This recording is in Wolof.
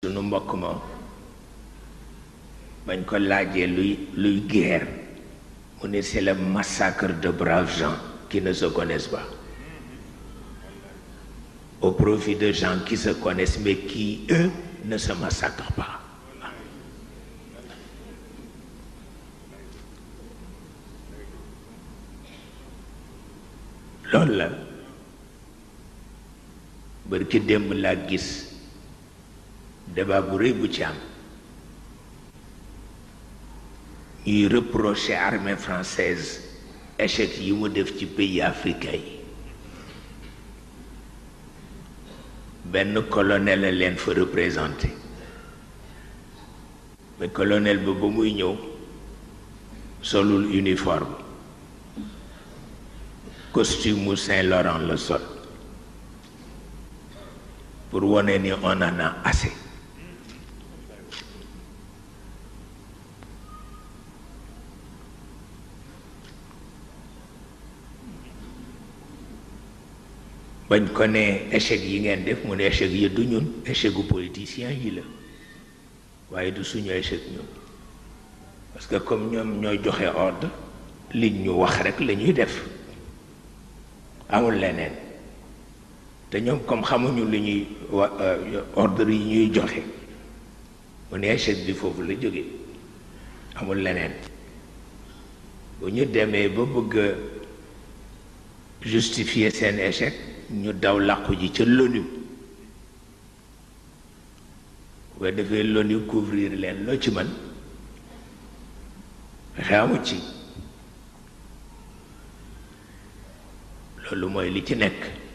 sunu mbokk ma bañ ko laajee luy guerre mu ne c'est le massacre de braves gens qui ne se connaissent pas au profit de gens qui se connaissent mais qui eux ne se massacrent pas. loolu la barki démb laa gis débat bu rëy bu ci am ñuy reprocher armée française échec yi mu def ci pays africain yi benn colonel la leen fa représenté mais colonel ba muy ñëw solul uniforme costume Saint-Laurent la sol pour wone ni on en a assez. bañ ko ne échec yi ngeen def mu ne échec yi du ñun échec gu politicien yi la waaye du suñu échec ñun parce que comme ñoom ñooy joxe ordre li ñu wax rek la ñuy def amul leneen te ñoom comme xamuñu li ñuy ordre yi ñuy joxe mu ne échec bi foofu la jóge amul leneen bu ñu demee ba bëgg a justifier seen échec ñu daw làqu ji ca l'ONU bu defee l'ONU couvrir leen loo ci mën xeamu ci loolu mooy li ci nekk.